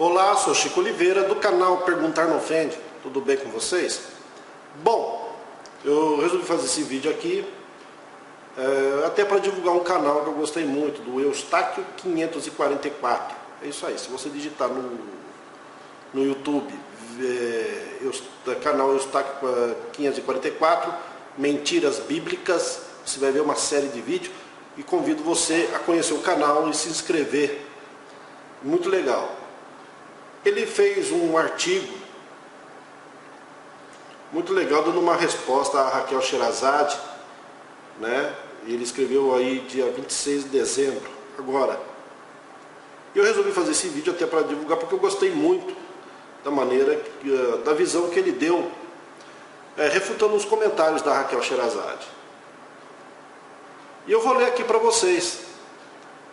Olá, sou Chico Oliveira do canal Perguntar Não Ofende. Tudo bem com vocês? Bom, eu resolvi fazer esse vídeo aqui até para divulgar um canal que eu gostei muito, do Eustáquio 544. É isso aí, se você digitar no YouTube, canal Eustáquio 544, Mentiras Bíblicas, você vai ver uma série de vídeos e convido você a conhecer o canal e se inscrever. Muito legal. Ele fez um artigo muito legal dando uma resposta a Raquel Sherazade, né? Ele escreveu aí dia 26 de dezembro, agora. Eu resolvi fazer esse vídeo até para divulgar porque eu gostei muito da maneira, da visão que ele deu, refutando os comentários da Raquel Sherazade. E eu vou ler aqui para vocês,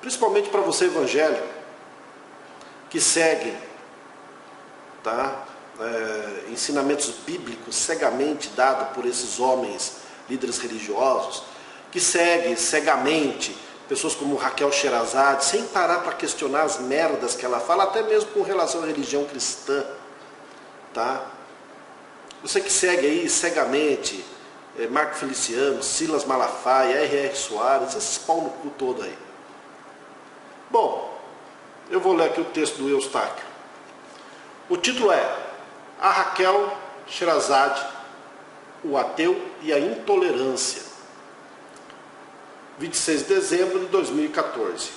principalmente para você evangélico, que segue ensinamentos bíblicos cegamente dados por esses homens, líderes religiosos, que segue cegamente pessoas como Raquel Sherazade, sem parar para questionar as merdas que ela fala, até mesmo com relação à religião cristã, tá? Você que segue aí cegamente Marco Feliciano, Silas Malafaia, R.R. Soares, esses pau no cu todo aí. Bom, eu vou ler aqui o texto do Eustáquio. O título é A Raquel Sherazade, o ateu e a intolerância. 26 de dezembro de 2014.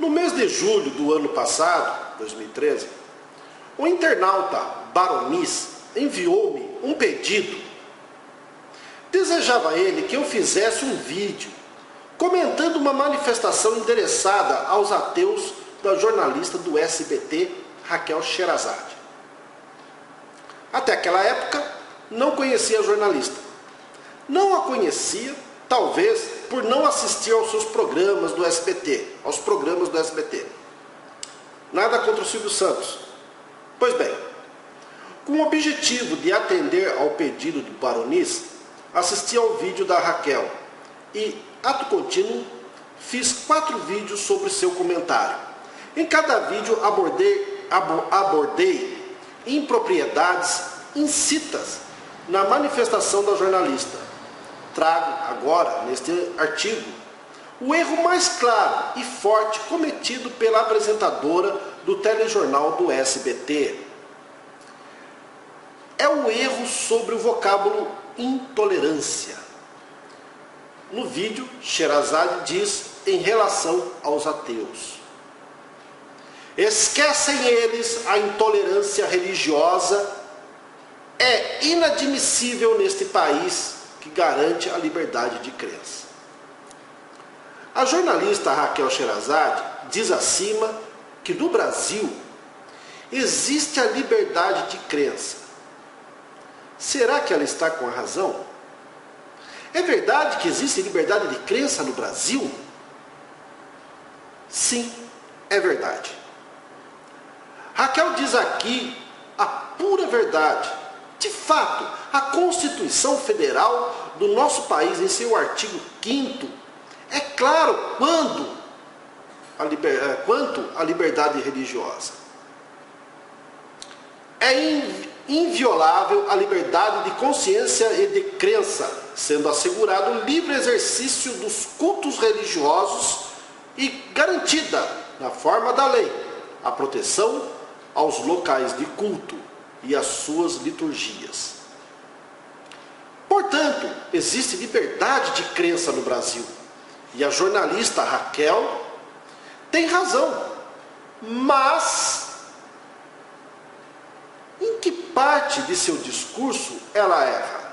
No mês de julho do ano passado, 2013, o internauta Baronis enviou-me um pedido. Desejava ele que eu fizesse um vídeo comentando uma manifestação endereçada aos ateus da jornalista do SBT, Raquel Sherazade. Até aquela época, não conhecia a jornalista. Não a conhecia, talvez, por não assistir aos seus programas do SBT, aos programas do SBT. Nada contra o Silvio Santos. Pois bem, com o objetivo de atender ao pedido do Baronis, assisti ao vídeo da Raquel e, ato contínuo, fiz 4 vídeos sobre seu comentário. Em cada vídeo abordei impropriedades incitas na manifestação da jornalista. Trago agora, neste artigo, o erro mais claro e forte cometido pela apresentadora do telejornal do SBT. É o erro sobre o vocábulo intolerância. No vídeo, Sherazade diz em relação aos ateus: esquecem eles a intolerância religiosa, é inadmissível neste país que garante a liberdade de crença. A jornalista Raquel Sherazade diz acima que no Brasil existe a liberdade de crença. Será que ela está com a razão? É verdade que existe liberdade de crença no Brasil? Sim, é verdade. Raquel diz aqui a pura verdade. De fato, a Constituição Federal do nosso país, em seu artigo 5º, é claro quanto à liberdade religiosa. É inviolável a liberdade de consciência e de crença, sendo assegurado o livre exercício dos cultos religiosos e garantida, na forma da lei, a proteção aos locais de culto e às suas liturgias. Portanto, existe liberdade de crença no Brasil. E a jornalista Raquel tem razão. Mas em que parte de seu discurso ela erra?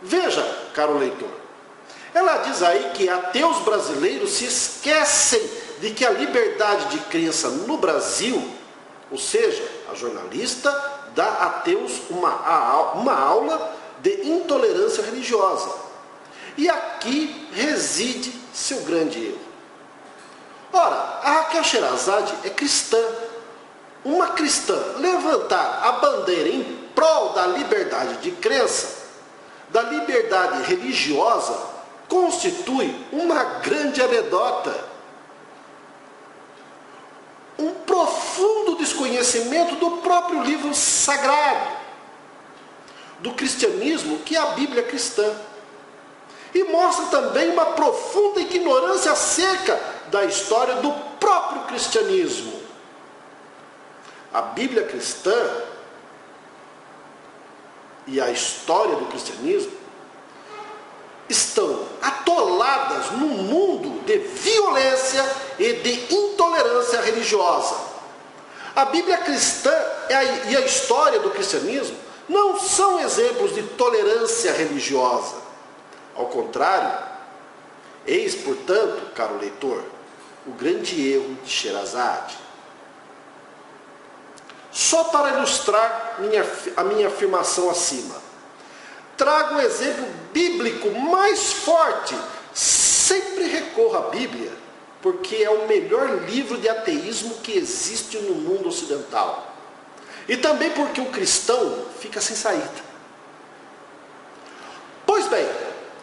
Veja, caro leitor, ela diz aí que ateus brasileiros se esquecem de que a liberdade de crença no Brasil, ou seja, a jornalista dá a ateus uma aula de intolerância religiosa. E aqui reside seu grande erro. Ora, a Raquel Sherazade é cristã. Uma cristã levantar a bandeira em prol da liberdade de crença, da liberdade religiosa, constitui uma grande anedota, um profundo desconhecimento do próprio livro sagrado, do cristianismo, que é a Bíblia cristã. E mostra também uma profunda ignorância acerca da história do próprio cristianismo. A Bíblia cristã e a história do cristianismo estão atoladas num mundo de violência e de intolerância religiosa. A Bíblia cristã e a história do cristianismo não são exemplos de tolerância religiosa. Ao contrário, eis, portanto, caro leitor, o grande erro de Sherazade. Só para ilustrar a minha afirmação acima, trago um exemplo bíblico mais forte. Sempre recorro à Bíblia, porque é o melhor livro de ateísmo que existe no mundo ocidental. E também porque o cristão fica sem saída. Pois bem,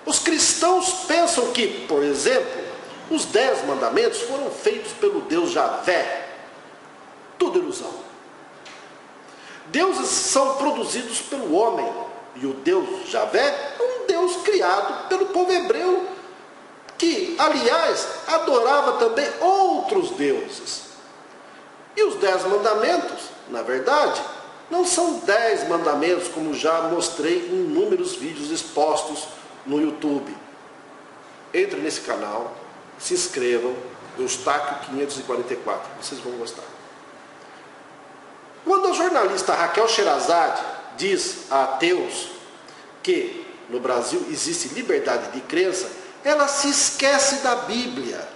os cristãos pensam que, por exemplo, os 10 mandamentos foram feitos pelo Deus Javé. Tudo ilusão. Deuses são produzidos pelo homem, e o Deus Javé é um Deus criado pelo povo hebreu, que, aliás, adorava também outros deuses. E os 10 mandamentos, na verdade, não são 10 mandamentos, como já mostrei em inúmeros vídeos expostos no YouTube. Entre nesse canal, se inscrevam, Eustáquio 544, vocês vão gostar. Quando a jornalista Raquel Sherazade diz a ateus que no Brasil existe liberdade de crença, ela se esquece da Bíblia.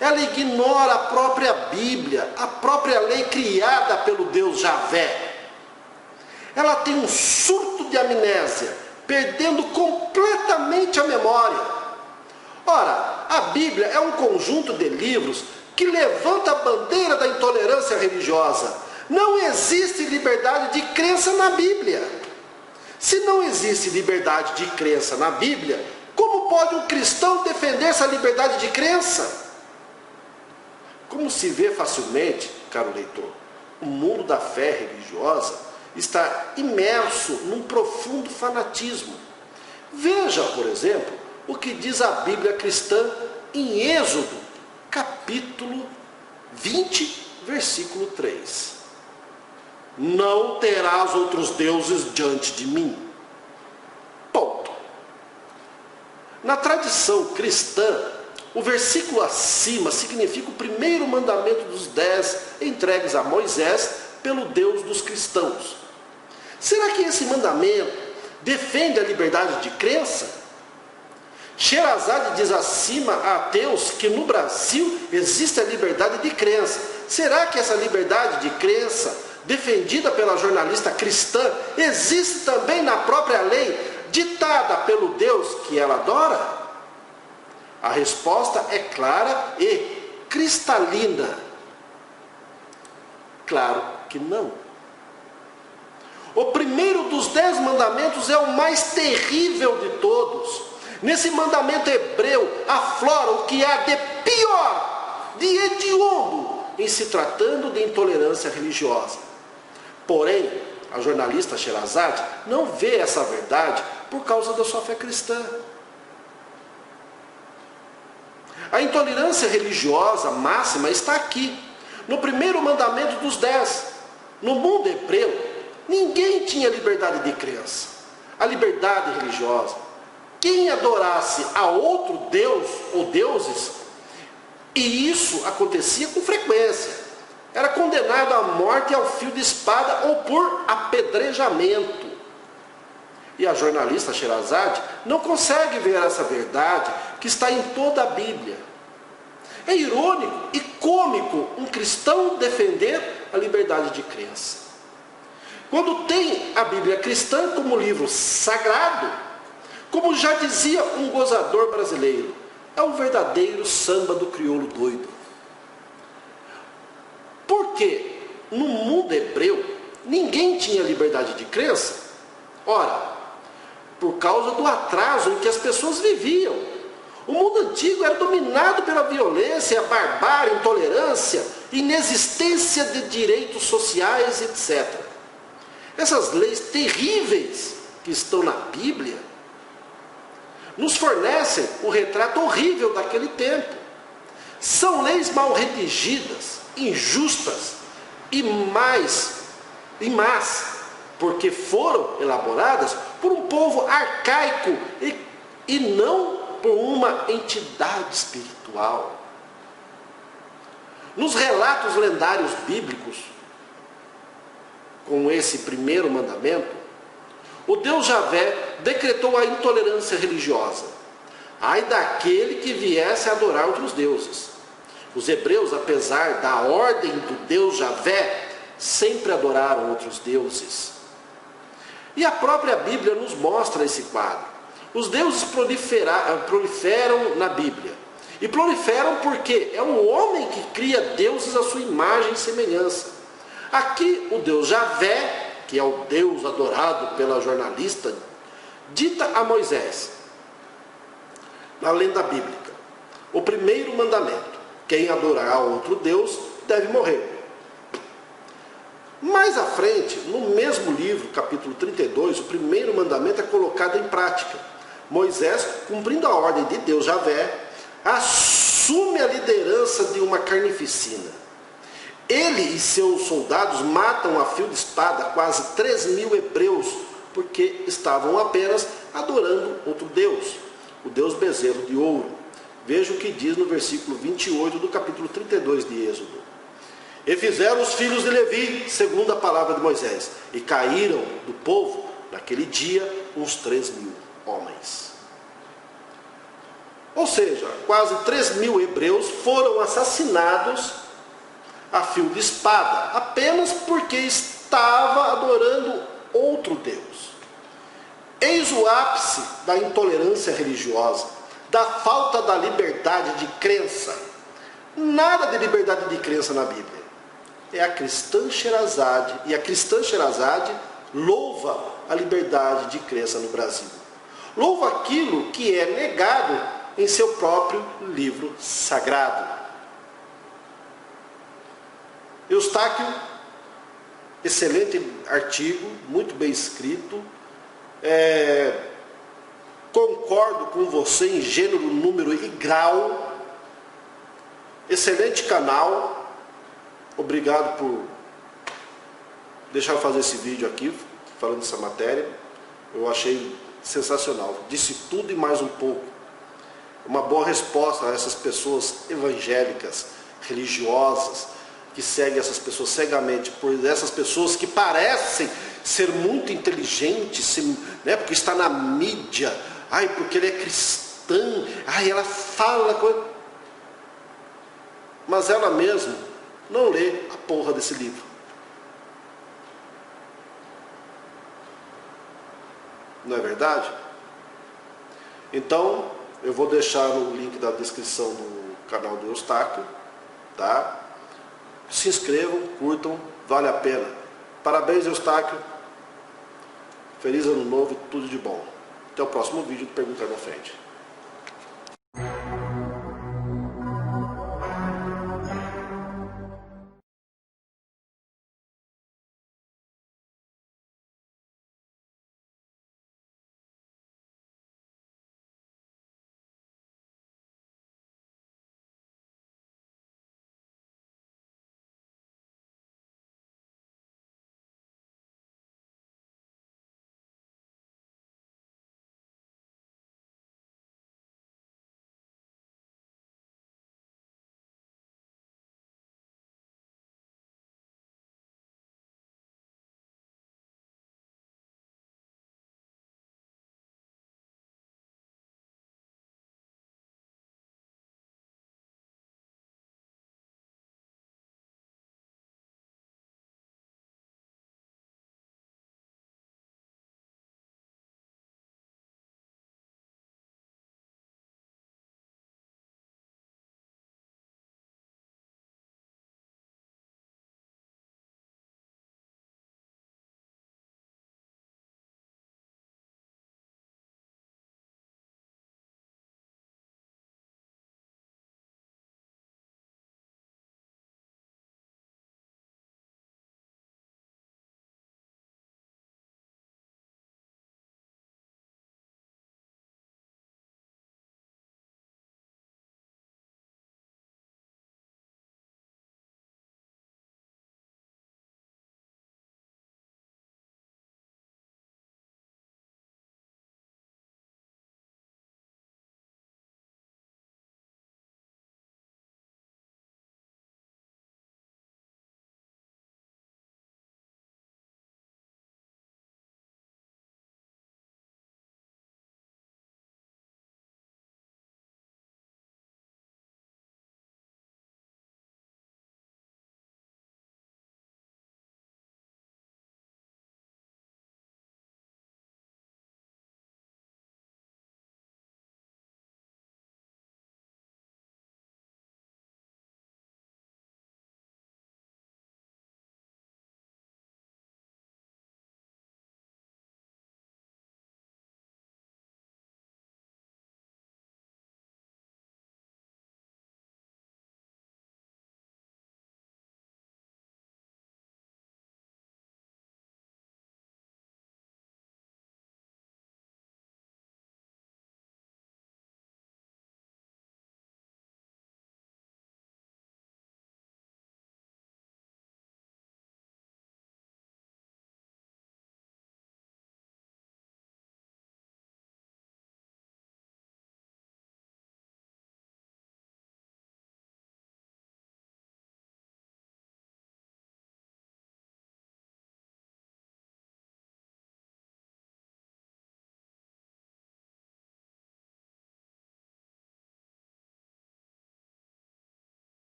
Ela ignora a própria Bíblia, a própria lei criada pelo Deus Javé. Ela tem um surto de amnésia, perdendo completamente a memória. Ora, a Bíblia é um conjunto de livros que levanta a bandeira da intolerância religiosa. Não existe liberdade de crença na Bíblia. Se não existe liberdade de crença na Bíblia, como pode um cristão defender essa liberdade de crença? Como se vê facilmente, caro leitor, o mundo da fé religiosa está imerso num profundo fanatismo. Veja, por exemplo, o que diz a Bíblia cristã em Êxodo, capítulo 20, versículo 3. Não terás outros deuses diante de mim. Ponto. Na tradição cristã, o versículo acima significa o primeiro mandamento dos 10 entregues a Moisés pelo Deus dos cristãos. Será que esse mandamento defende a liberdade de crença? Sherazade diz acima a ateus que no Brasil existe a liberdade de crença. Será que essa liberdade de crença defendida pela jornalista cristã existe também na própria lei ditada pelo Deus que ela adora? A resposta é clara e cristalina. Claro que não. O primeiro dos 10 mandamentos é o mais terrível de todos. Nesse mandamento hebreu aflora o que há de pior, de hediondo, em se tratando de intolerância religiosa. Porém, a jornalista Sherazade não vê essa verdade por causa da sua fé cristã. A intolerância religiosa máxima está aqui, no primeiro mandamento dos 10. No mundo hebreu, ninguém tinha liberdade de crença, a liberdade religiosa. Quem adorasse a outro Deus ou deuses, e isso acontecia com frequência, era condenado à morte ao fio de espada ou por apedrejamento. E a jornalista Sherazade não consegue ver essa verdade que está em toda a Bíblia. É irônico e cômico um cristão defender a liberdade de crença, quando tem a Bíblia cristã como livro sagrado. Como já dizia um gozador brasileiro, é o verdadeiro samba do crioulo doido. Porque no mundo hebreu ninguém tinha liberdade de crença. Ora, por causa do atraso em que as pessoas viviam. O mundo antigo era dominado pela violência, a barbárie, a intolerância, inexistência de direitos sociais, etc. Essas leis terríveis que estão na Bíblia nos fornecem o retrato horrível daquele tempo. São leis mal redigidas, injustas e más, porque foram elaboradas por um povo arcaico e não por uma entidade espiritual. Nos relatos lendários bíblicos, com esse primeiro mandamento, o Deus Javé decretou a intolerância religiosa. Ai daquele que viesse a adorar outros deuses. Os hebreus, apesar da ordem do Deus Javé, sempre adoraram outros deuses. E a própria Bíblia nos mostra esse quadro. Os deuses proliferam na Bíblia. E proliferam porque é um homem que cria deuses à sua imagem e semelhança. Aqui o Deus Javé, que é o Deus adorado pela jornalista, dita a Moisés, na lenda bíblica, o primeiro mandamento: quem adorar a outro Deus deve morrer. Mais à frente, no mesmo livro, capítulo 32, o primeiro mandamento é colocado em prática. Moisés, cumprindo a ordem de Deus Javé, assume a liderança de uma carnificina. Ele e seus soldados matam a fio de espada quase 3.000 hebreus, porque estavam apenas adorando outro Deus, o Deus bezerro de ouro. Veja o que diz no versículo 28 do capítulo 32 de Êxodo. E fizeram os filhos de Levi, segundo a palavra de Moisés, e caíram do povo, naquele dia, uns 3.000 homens. Ou seja, quase 3.000 hebreus foram assassinados a fio de espada, apenas porque estava adorando outro Deus. Eis o ápice da intolerância religiosa, da falta da liberdade de crença. Nada de liberdade de crença na Bíblia. É a cristã Sherazade, e a cristã Sherazade louva a liberdade de crença no Brasil. Louva aquilo que é negado em seu próprio livro sagrado. Eustáquio, excelente artigo, muito bem escrito. Concordo com você em gênero, número e grau. Excelente canal. Obrigado por deixar eu fazer esse vídeo aqui, falando dessa matéria. Eu achei sensacional. Disse tudo e mais um pouco. Uma boa resposta a essas pessoas evangélicas, religiosas, que seguem essas pessoas cegamente, por essas pessoas que parecem ser muito inteligentes, né, porque está na mídia, porque ele é cristã, ela fala coisa, mas ela mesma não lê a porra desse livro. Não é verdade? Então, eu vou deixar o link da descrição no canal do Eustáquio, tá? Se inscrevam, curtam, vale a pena. Parabéns, Eustáquio. Feliz ano novo e tudo de bom. Até o próximo vídeo do Perguntar na Frente.